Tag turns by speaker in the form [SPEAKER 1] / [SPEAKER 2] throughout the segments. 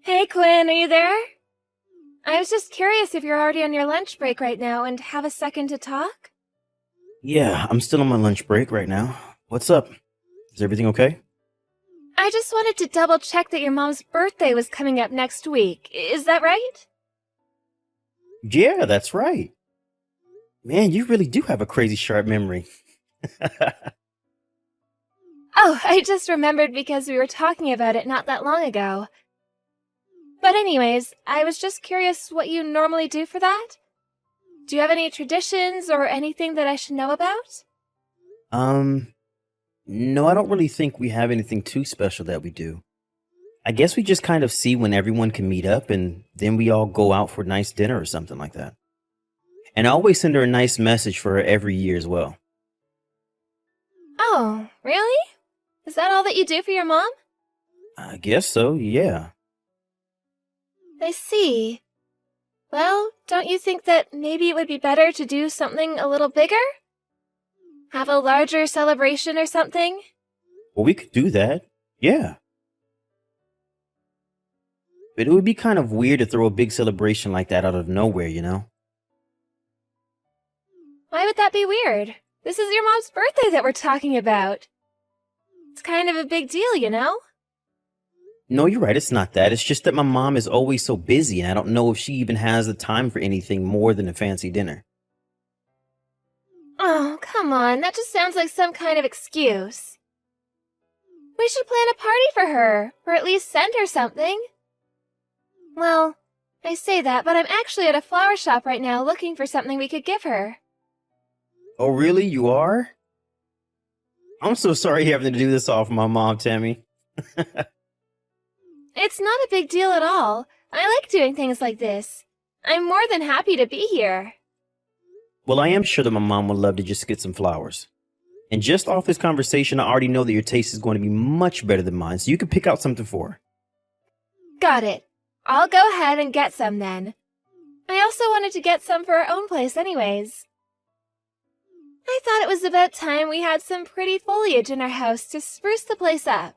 [SPEAKER 1] Hey Quinn, are you there? I was just curious if you're already on your lunch break right now and have a second to talk?
[SPEAKER 2] Yeah, I'm still on my lunch break right now. What's up? Is everything okay?
[SPEAKER 1] I just wanted to double check that your mom's birthday was coming up next week. Is that right?
[SPEAKER 2] Yeah, that's right. Man, you really do have a crazy sharp memory.
[SPEAKER 1] Oh, I just remembered because we were talking about it not that long ago. But anyways, I was just curious what you normally do for that? Do you have any traditions or anything that I should know about?
[SPEAKER 2] um, no, I don't really think we have anything too special that we do. I guess we just kind of see when everyone can meet up and then we all go out for a nice dinner or something like that. And I always send her a nice message for her every year as well.
[SPEAKER 1] Oh, really? Is that all that you do for your mom?
[SPEAKER 2] I guess so, yeah.
[SPEAKER 1] I see. Well, don't you think that maybe it would be better to do something a little bigger? Have a larger celebration or something?
[SPEAKER 2] Well, we could do that. Yeah. But it would be kind of weird to throw a big celebration like that out of nowhere, you know?
[SPEAKER 1] Why would that be weird? This is your mom's birthday that we're talking about. It's kind of a big deal, you know?
[SPEAKER 2] No, you're right. It's not that. It's just that my mom is always so busy, and I don't know if she even has the time for anything more than a fancy dinner.
[SPEAKER 1] Oh, come on, that just sounds like some kind of excuse. We should plan a party for her, or at least send her something. Well, I say that, but I'm actually at a flower shop right now looking for something we could give her.
[SPEAKER 2] Oh, really? You are? I'm so sorry having to do this all for my mom, Tammy.
[SPEAKER 1] It's not a big deal at all. I like doing things like this. I'm more than happy to be here.
[SPEAKER 2] Well, I am sure that my mom would love to just get some flowers. And just off this conversation, I already know that your taste is going to be much better than mine, so you can pick out something for her.
[SPEAKER 1] Got it. I'll go ahead and get some then. I also wanted to get some for our own place anyways. I thought it was about time we had some pretty foliage in our house to spruce the place up.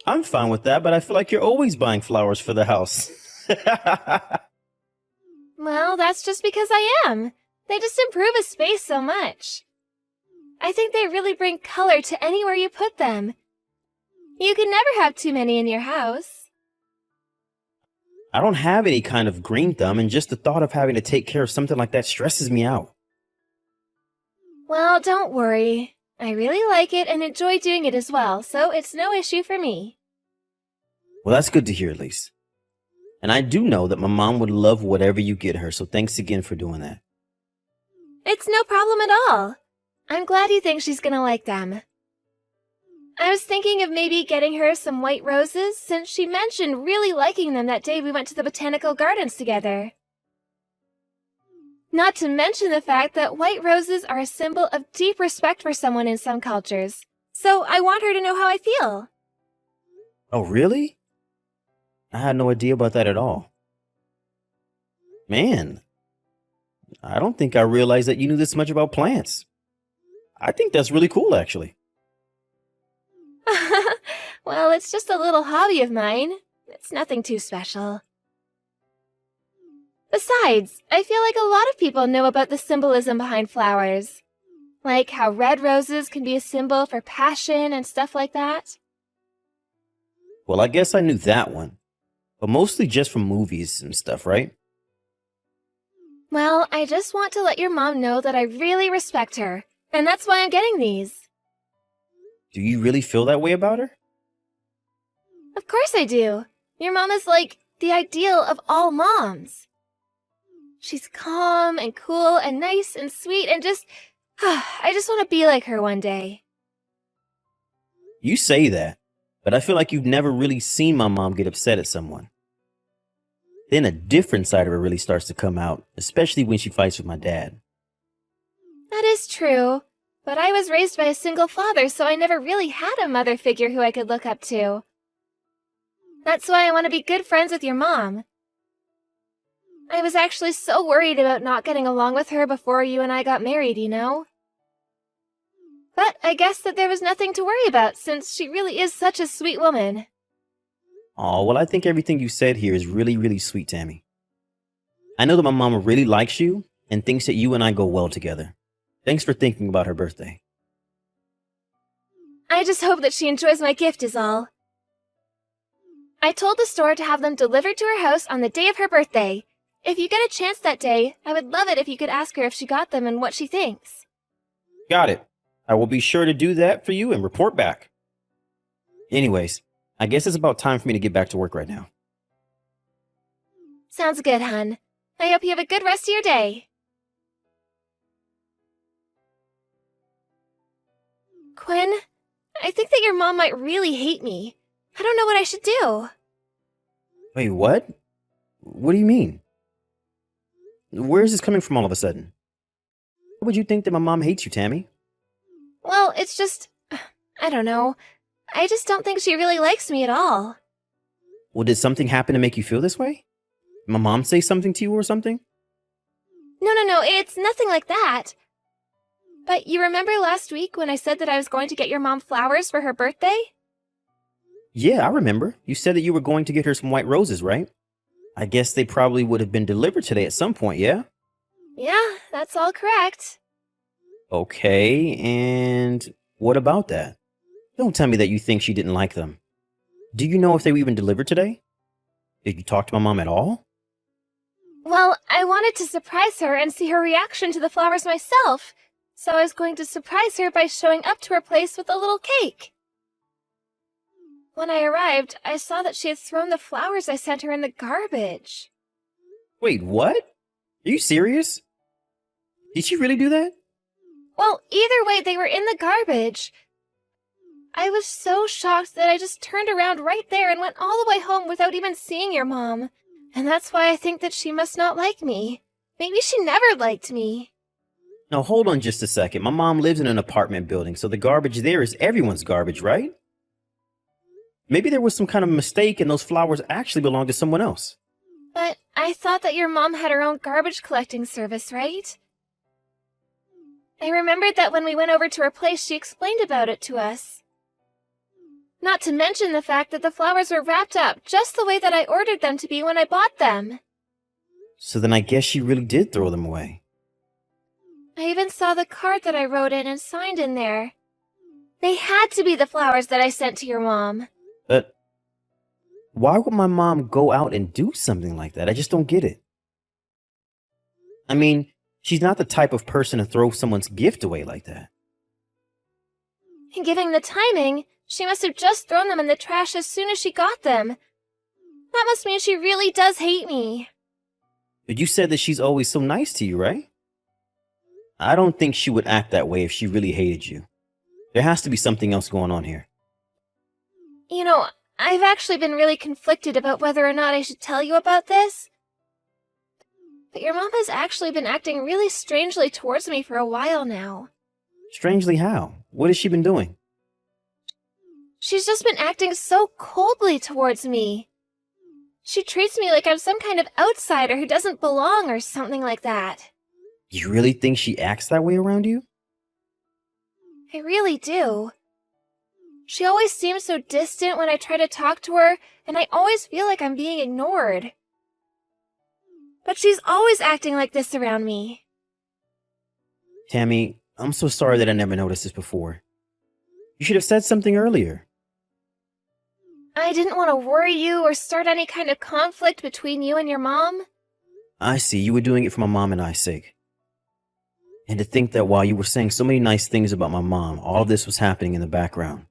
[SPEAKER 2] I'm fine with that, but I feel like you're always buying flowers for the house.
[SPEAKER 1] Well, that's just because I am. They just improve a space so much. I think they really bring color to anywhere you put them. You can never have too many in your house.
[SPEAKER 2] I don't have any kind of green thumb, and just the thought of having to take care of something like that stresses me out.
[SPEAKER 1] Well, don't worry. I really like it and enjoy doing it as well, so it's no issue for me.
[SPEAKER 2] Well, that's good to hear, at least. And I do know that my mom would love whatever you get her, so thanks again for doing that.
[SPEAKER 1] It's no problem at all. I'm glad you think she's gonna like them. I was thinking of maybe getting her some white roses, since she mentioned really liking them that day we went to the botanical gardens together. Not to mention the fact that white roses are a symbol of deep respect for someone in some cultures, so I want her to know how I feel.
[SPEAKER 2] Oh, really? I had no idea about that at all. Man, I don't think I realized that you knew this much about plants. I think that's really cool, actually.
[SPEAKER 1] Well, it's just a little hobby of mine. It's nothing too special. Besides, I feel like a lot of people know about the symbolism behind flowers. Like how red roses can be a symbol for passion and stuff like that.
[SPEAKER 2] Well, I guess I knew that one, but mostly just from movies and stuff, right?
[SPEAKER 1] Well, I just want to let your mom know that I really respect her, and that's why I'm getting these.
[SPEAKER 2] Do you really feel that way about her?
[SPEAKER 1] Of course I do. Your mom is like the ideal of all moms. She's calm and cool and nice and sweet and just... I just want to be like her one day.
[SPEAKER 2] You say that, but I feel like you've never really seen my mom get upset at someone. Then a different side of her really starts to come out, especially when she fights with my dad.
[SPEAKER 1] That is true, but I was raised by a single father, so I never really had a mother figure who I could look up to. That's why I want to be good friends with your mom. I was actually so worried about not getting along with her before you and I got married, you know? But I guess that there was nothing to worry about, since she really is such a sweet woman.
[SPEAKER 2] Oh, well, I think everything you said here is really, really sweet, Tammy. I know that my mama really likes you and thinks that you and I go well together. Thanks for thinking about her birthday.
[SPEAKER 1] I just hope that she enjoys my gift is all. I told the store to have them delivered to her house on the day of her birthday. If you get a chance that day, I would love it if you could ask her if she got them and what she thinks.
[SPEAKER 2] Got it. I will be sure to do that for you and report back. Anyways, I guess it's about time for me to get back to work right now.
[SPEAKER 1] Sounds good, hun. I hope you have a good rest of your day. Quinn, I think that your mom might really hate me. I don't know what I should do.
[SPEAKER 2] Wait, what? What do you mean? Where is this coming from all of a sudden? Why would you think that my mom hates you, Tammy?
[SPEAKER 1] Well, it's just... I don't know. I just don't think she really likes me at all.
[SPEAKER 2] Well, did something happen to make you feel this way? Did my mom say something to you or something?
[SPEAKER 1] No, it's nothing like that. But you remember last week when I said that I was going to get your mom flowers for her birthday?
[SPEAKER 2] Yeah, I remember. You said that you were going to get her some white roses, right? I guess they probably would have been delivered today at some point, yeah?
[SPEAKER 1] Yeah, that's all correct.
[SPEAKER 2] Okay, and what about that? Don't tell me that you think she didn't like them. Do you know if they were even delivered today? Did you talk to my mom at all?
[SPEAKER 1] Well, I wanted to surprise her and see her reaction to the flowers myself, so I was going to surprise her by showing up to her place with a little cake. When I arrived, I saw that she had thrown the flowers I sent her in the garbage.
[SPEAKER 2] Wait, what? Are you serious? Did she really do that?
[SPEAKER 1] Well, either way, they were in the garbage. I was so shocked that I just turned around right there and went all the way home without even seeing your mom. And that's why I think that she must not like me. Maybe she never liked me.
[SPEAKER 2] Now, hold on just a second. My mom lives in an apartment building, so the garbage there is everyone's garbage, right? Maybe there was some kind of mistake and those flowers actually belong to someone else.
[SPEAKER 1] But I thought that your mom had her own garbage collecting service, right? I remembered that when we went over to her place, she explained about it to us. Not to mention the fact that the flowers were wrapped up just the way that I ordered them to be when I bought them.
[SPEAKER 2] So then I guess she really did throw them away.
[SPEAKER 1] I even saw the card that I wrote in and signed in there. They had to be the flowers that I sent to your mom.
[SPEAKER 2] But why would my mom go out and do something like that? I just don't get it. I mean, she's not the type of person to throw someone's gift away like that.
[SPEAKER 1] And given the timing, she must have just thrown them in the trash as soon as she got them. That must mean she really does hate me.
[SPEAKER 2] But you said that she's always so nice to you, right? I don't think she would act that way if she really hated you. There has to be something else going on here.
[SPEAKER 1] You know, I've actually been really conflicted about whether or not I should tell you about this. But your mom has actually been acting really strangely towards me for a while now.
[SPEAKER 2] Strangely how? What has she been doing?
[SPEAKER 1] She's just been acting so coldly towards me. She treats me like I'm some kind of outsider who doesn't belong or something like that.
[SPEAKER 2] You really think she acts that way around you?
[SPEAKER 1] I really do. She always seems so distant when I try to talk to her, and I always feel like I'm being ignored. But she's always acting like this around me.
[SPEAKER 2] Tammy, I'm so sorry that I never noticed this before. You should have said something earlier.
[SPEAKER 1] I didn't want to worry you or start any kind of conflict between you and your mom.
[SPEAKER 2] I see, you were doing it for my mom and I's sake. And to think that while you were saying so many nice things about my mom, all of this was happening in the background.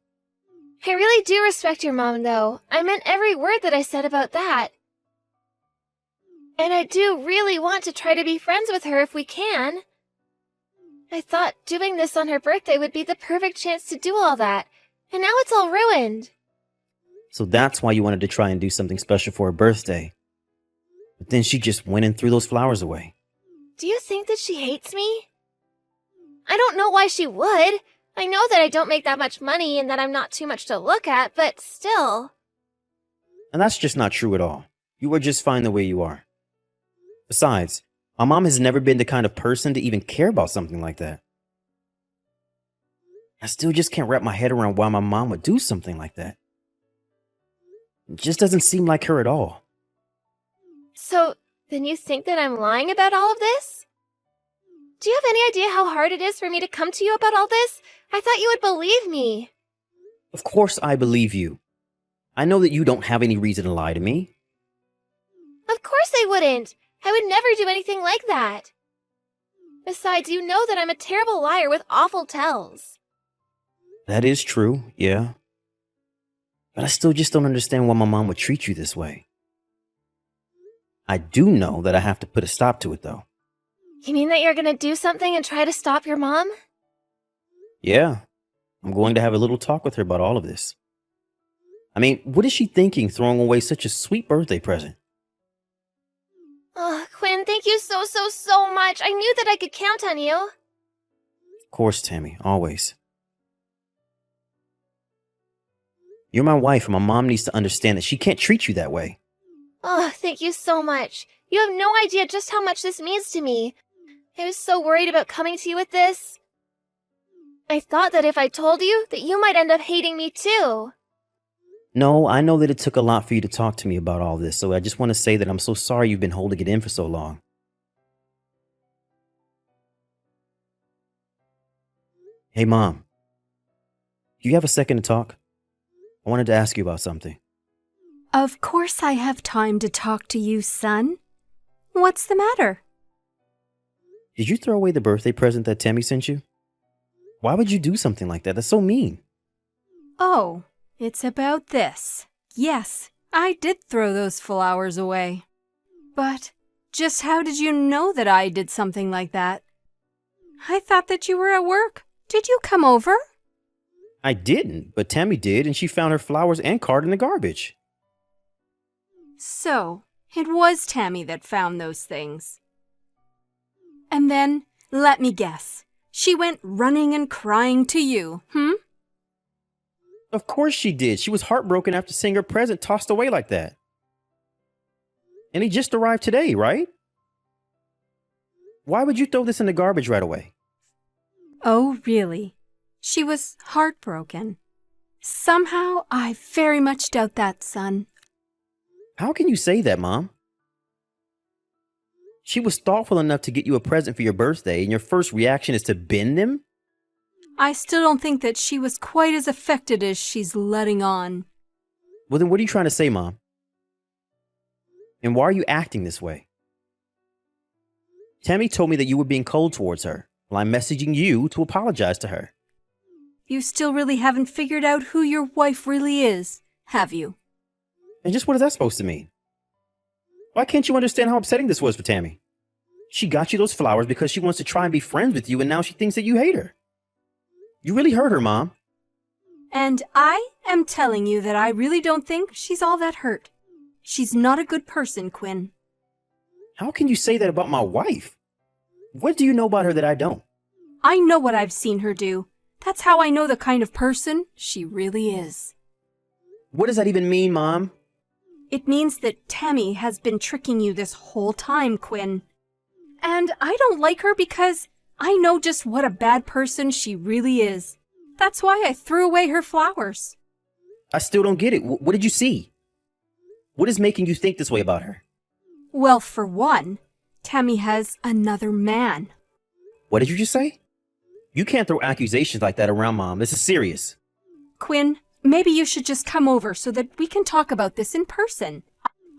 [SPEAKER 1] I really do respect your mom, though. I meant every word that I said about that. And I do really want to try to be friends with her if we can. I thought doing this on her birthday would be the perfect chance to do all that, and now it's all ruined.
[SPEAKER 2] So that's why you wanted to try and do something special for her birthday. But then she just went and threw those flowers away.
[SPEAKER 1] Do you think that she hates me? I don't know why she would. I know that I don't make that much money and that I'm not too much to look at, but still.
[SPEAKER 2] And that's just not true at all. You are just fine the way you are. Besides, my mom has never been the kind of person to even care about something like that. I still just can't wrap my head around why my mom would do something like that. It just doesn't seem like her at all.
[SPEAKER 1] So, then you think that I'm lying about all of this? Do you have any idea how hard it is for me to come to you about all this? I thought you would believe me.
[SPEAKER 2] Of course I believe you. I know that you don't have any reason to lie to me.
[SPEAKER 1] Of course I wouldn't. I would never do anything like that. Besides, you know that I'm a terrible liar with awful tells.
[SPEAKER 2] That is true, yeah. But I still just don't understand why my mom would treat you this way. I do know that I have to put a stop to it, though.
[SPEAKER 1] You mean that you're gonna do something and try to stop your mom?
[SPEAKER 2] Yeah, I'm going to have a little talk with her about all of this. I mean, what is she thinking throwing away such a sweet birthday present?
[SPEAKER 1] Oh, Quinn, thank you so much. I knew that I could count on you.
[SPEAKER 2] Of course, Tammy, always. You're my wife, and my mom needs to understand that she can't treat you that way.
[SPEAKER 1] Oh, thank you so much. You have no idea just how much this means to me. I was so worried about coming to you with this. I thought that if I told you, that you might end up hating me too.
[SPEAKER 2] No, I know that it took a lot for you to talk to me about all this, so I just want to say that I'm so sorry you've been holding it in for so long. Hey, Mom. Do you have a second to talk? I wanted to ask you about something.
[SPEAKER 3] Of course I have time to talk to you, son. What's the matter?
[SPEAKER 2] Did you throw away the birthday present that Tammy sent you? Why would you do something like that? That's so mean.
[SPEAKER 3] Oh, it's about this. Yes, I did throw those flowers away. But just how did you know that I did something like that? I thought that you were at work. Did you come over?
[SPEAKER 2] I didn't, but Tammy did, and she found her flowers and card in the garbage.
[SPEAKER 3] So, it was Tammy that found those things. And then, let me guess, she went running and crying to you,
[SPEAKER 2] Of course she did. She was heartbroken after seeing her present tossed away like that. And he just arrived today, right? Why would you throw this in the garbage right away?
[SPEAKER 3] Oh, really? She was heartbroken. Somehow, I very much doubt that, son.
[SPEAKER 2] How can you say that, Mom? She was thoughtful enough to get you a present for your birthday, and your first reaction is to bin them?
[SPEAKER 3] I still don't think that she was quite as affected as she's letting on.
[SPEAKER 2] Well, then what are you trying to say, Mom? And why are you acting this way? Tammy told me that you were being cold towards her. Well, I'm messaging you to apologize to her.
[SPEAKER 3] You still really haven't figured out who your wife really is, have you?
[SPEAKER 2] And just what is that supposed to mean? Why can't you understand how upsetting this was for Tammy? She got you those flowers because she wants to try and be friends with you, and now she thinks that you hate her. You really hurt her, Mom.
[SPEAKER 3] And I am telling you that I really don't think she's all that hurt. She's not a good person, Quinn.
[SPEAKER 2] How can you say that about my wife? What do you know about her that I don't?
[SPEAKER 3] I know what I've seen her do. That's how I know the kind of person she really is.
[SPEAKER 2] What does that even mean, Mom?
[SPEAKER 3] It means that Tammy has been tricking you this whole time, Quinn. And I don't like her because I know just what a bad person she really is. That's why I threw away her flowers.
[SPEAKER 2] I still don't get it. What did you see? What is making you think this way about her?
[SPEAKER 3] Well, for one, Tammy has another man.
[SPEAKER 2] What did you just say? You can't throw accusations like that around, Mom. This is serious.
[SPEAKER 3] Quinn, maybe you should just come over so that we can talk about this in person.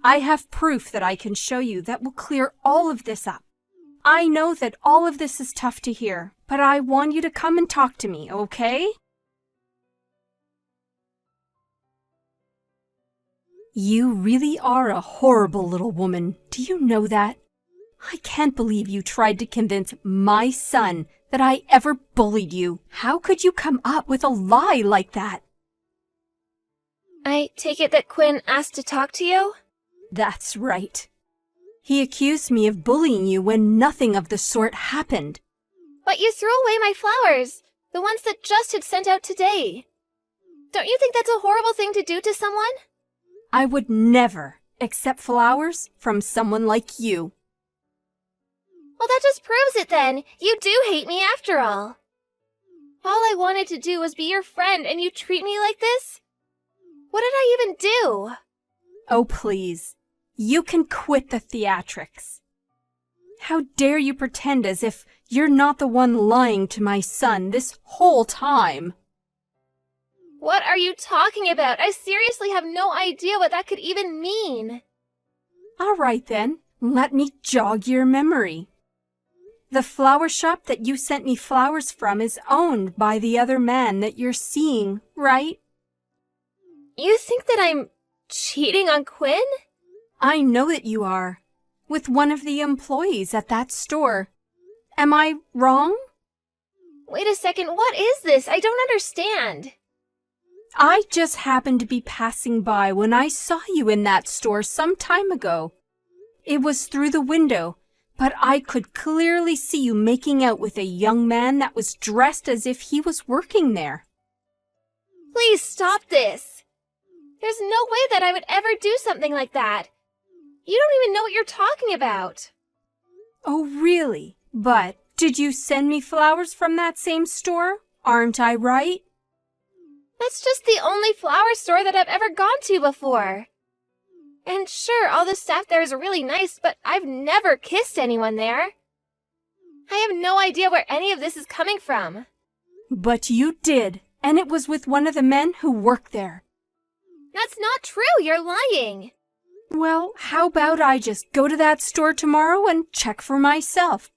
[SPEAKER 3] I have proof that I can show you that will clear all of this up. I know that all of this is tough to hear, but I want you to come and talk to me, okay? You really are a horrible little woman. Do you know that? I can't believe you tried to convince my son that I ever bullied you. How could you come up with a lie like that?
[SPEAKER 1] I take it that Quinn asked to talk to you?
[SPEAKER 3] That's right. He accused me of bullying you when nothing of the sort happened.
[SPEAKER 1] But you threw away my flowers, the ones that Just had sent out today. Don't you think that's a horrible thing to do to someone?
[SPEAKER 3] I would never accept flowers from someone like you.
[SPEAKER 1] Well, that just proves it then. You do hate me after all. All I wanted to do was be your friend and you treat me like this? What did I even do?
[SPEAKER 3] Oh, please. You can quit the theatrics. How dare you pretend as if you're not the one lying to my son this whole time?
[SPEAKER 1] What are you talking about? I seriously have no idea what that could even mean.
[SPEAKER 3] All right then, let me jog your memory. The flower shop that you sent me flowers from is owned by the other man that you're seeing, right?
[SPEAKER 1] You think that I'm cheating on Quinn?
[SPEAKER 3] I know that you are. With one of the employees at that store. Am I wrong?
[SPEAKER 1] Wait a second, what is this? I don't understand.
[SPEAKER 3] I just happened to be passing by when I saw you in that store some time ago. It was through the window, but I could clearly see you making out with a young man that was dressed as if he was working there.
[SPEAKER 1] Please stop this. There's no way that I would ever do something like that. You don't even know what you're talking about.
[SPEAKER 3] Oh, really? But did you send me flowers from that same store? Aren't I right?
[SPEAKER 1] That's just the only flower store that I've ever gone to before. And sure, all the staff there is really nice, but I've never kissed anyone there. I have no idea where any of this is coming from.
[SPEAKER 3] But you did, and it was with one of the men who work there.
[SPEAKER 1] That's not true, you're lying.
[SPEAKER 3] Well, how about I just go to that store tomorrow and check for myself?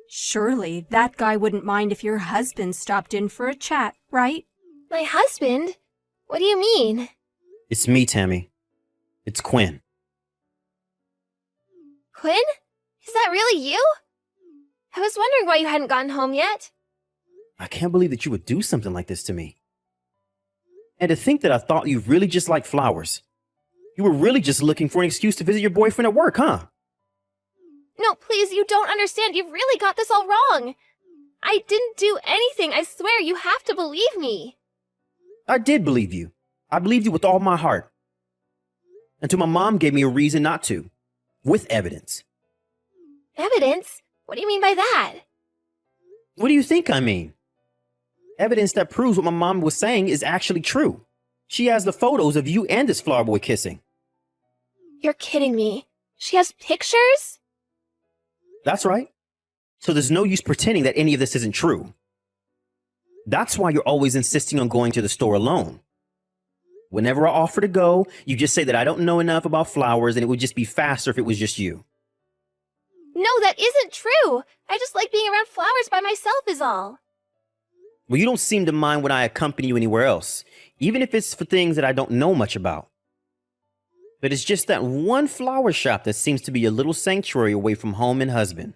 [SPEAKER 3] Surely that guy wouldn't mind if your husband stopped in for a chat, right?
[SPEAKER 1] My husband? What do you mean?
[SPEAKER 2] It's me, Tammy. It's Quinn.
[SPEAKER 1] Quinn? Is that really you? I was wondering why you hadn't gotten home yet.
[SPEAKER 2] I can't believe that you would do something like this to me. And to think that I thought you really just liked flowers. You were really just looking for an excuse to visit your boyfriend at work, huh?
[SPEAKER 1] No, please, you don't understand. You've really got this all wrong. I didn't do anything. I swear, you have to believe me.
[SPEAKER 2] I did believe you. I believed you with all my heart. Until my mom gave me a reason not to. With evidence.
[SPEAKER 1] Evidence? What do you mean by that?
[SPEAKER 2] What do you think I mean? Evidence that proves what my mom was saying is actually true. She has the photos of you and this flower boy kissing.
[SPEAKER 1] You're kidding me. She has pictures?
[SPEAKER 2] That's right. So there's no use pretending that any of this isn't true. That's why you're always insisting on going to the store alone. Whenever I offer to go, you just say that I don't know enough about flowers and it would just be faster if it was just you.
[SPEAKER 1] No, that isn't true. I just like being around flowers by myself is all.
[SPEAKER 2] Well, you don't seem to mind when I accompany you anywhere else, even if it's for things that I don't know much about. But it's just that one flower shop that seems to be a little sanctuary away from home and husband.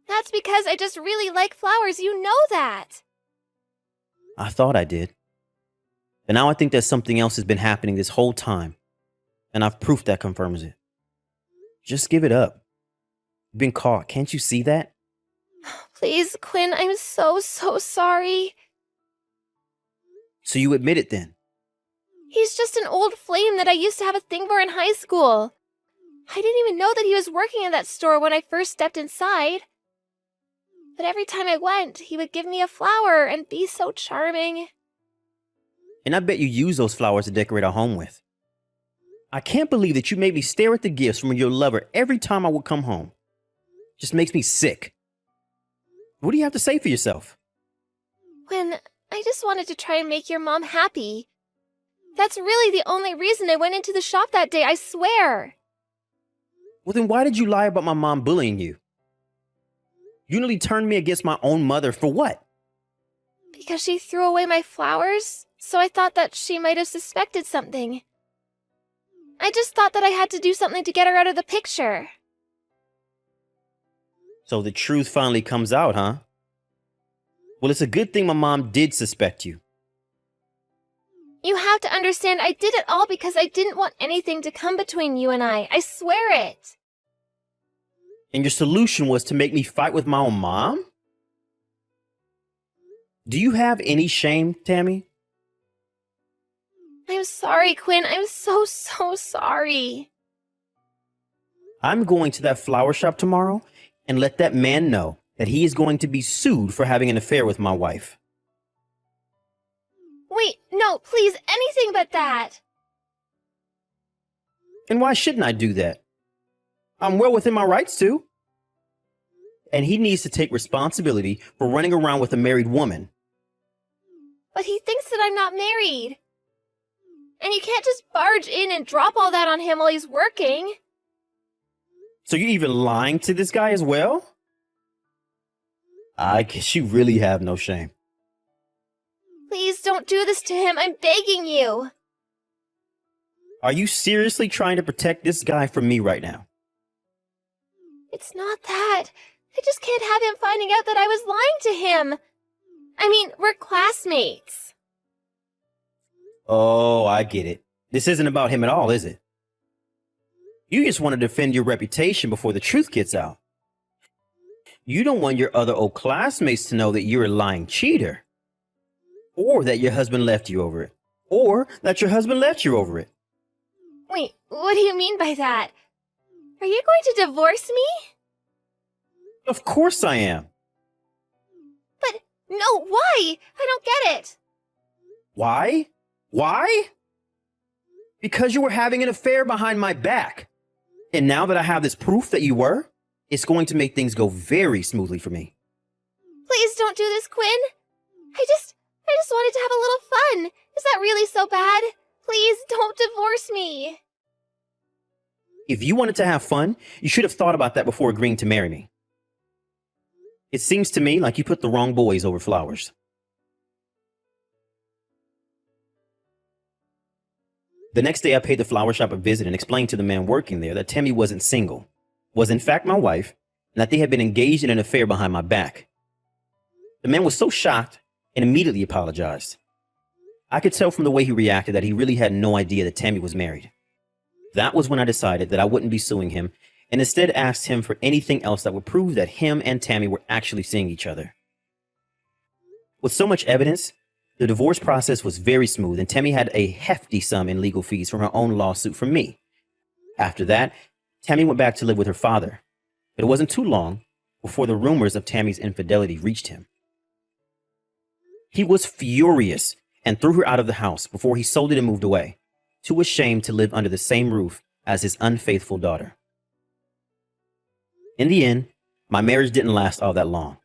[SPEAKER 1] That's because I just really like flowers. You know that.
[SPEAKER 2] I thought I did. But now I think that something else has been happening this whole time. And I've proof that confirms it. Just give it up. You've been caught. Can't you see that?
[SPEAKER 1] Please, Quinn, I'm so sorry.
[SPEAKER 2] So you admit it then?
[SPEAKER 1] He's just an old flame that I used to have a thing for in high school. I didn't even know that he was working in that store when I first stepped inside. But every time I went, he would give me a flower and be so charming.
[SPEAKER 2] And I bet you use those flowers to decorate our home with. I can't believe that you made me stare at the gifts from your lover every time I would come home. Just makes me sick. What do you have to say for yourself?
[SPEAKER 1] Quinn, I just wanted to try and make your mom happy. That's really the only reason I went into the shop that day, I swear.
[SPEAKER 2] Well, then why did you lie about my mom bullying you? You nearly turned me against my own mother for what?
[SPEAKER 1] Because she threw away my flowers, so I thought that she might have suspected something. I just thought that I had to do something to get her out of the picture.
[SPEAKER 2] So the truth finally comes out, huh? Well, it's a good thing my mom did suspect you.
[SPEAKER 1] You have to understand, I did it all because I didn't want anything to come between you and I swear it.
[SPEAKER 2] And your solution was to make me fight with my own mom? Do you have any shame, Tammy?
[SPEAKER 1] I'm sorry, Quinn. I'm so sorry.
[SPEAKER 2] I'm going to that flower shop tomorrow and let that man know that he is going to be sued for having an affair with my wife.
[SPEAKER 1] Wait, no, please, anything but that.
[SPEAKER 2] And why shouldn't I do that? I'm well within my rights to. And he needs to take responsibility for running around with a married woman.
[SPEAKER 1] But he thinks that I'm not married. And you can't just barge in and drop all that on him while he's working.
[SPEAKER 2] So you're even lying to this guy as well? I guess you really have no shame.
[SPEAKER 1] Please don't do this to him. I'm begging you.
[SPEAKER 2] Are you seriously trying to protect this guy from me right now?
[SPEAKER 1] It's not that. I just can't have him finding out that I was lying to him. I mean, we're classmates.
[SPEAKER 2] Oh, I get it. This isn't about him at all, is it? You just want to defend your reputation before the truth gets out. You don't want your other old classmates to know that you're a lying cheater. Or that your husband left you over it. Or that your husband left you over it.
[SPEAKER 1] Wait, what do you mean by that? Are you going to divorce me?
[SPEAKER 2] Of course I am.
[SPEAKER 1] But no, why? I don't get it.
[SPEAKER 2] Why? Why? Because you were having an affair behind my back. And now that I have this proof that you were, it's going to make things go very smoothly for me.
[SPEAKER 1] Please don't do this, Quinn. I just wanted to have a little fun. Is that really so bad? Please don't divorce me.
[SPEAKER 2] If you wanted to have fun, you should have thought about that before agreeing to marry me. It seems to me like you put the wrong boys over flowers. The next day, I paid the flower shop a visit and explained to the man working there that Tammy wasn't single, was in fact my wife, and that they had been engaged in an affair behind my back. The man was so shocked and immediately apologized. I could tell from the way he reacted that he really had no idea that Tammy was married. That was when I decided that I wouldn't be suing him and instead asked him for anything else that would prove that him and Tammy were actually seeing each other. With so much evidence, the divorce process was very smooth, and Tammy had a hefty sum in legal fees from her own lawsuit from me. After that, Tammy went back to live with her father, but it wasn't too long before the rumors of Tammy's infidelity reached him. He was furious and threw her out of the house before he sold it and moved away, too ashamed to live under the same roof as his unfaithful daughter. In the end, my marriage didn't last all that long.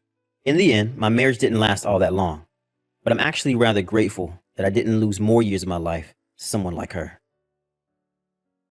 [SPEAKER 2] But I'm actually rather grateful that I didn't lose more years of my life to someone like her.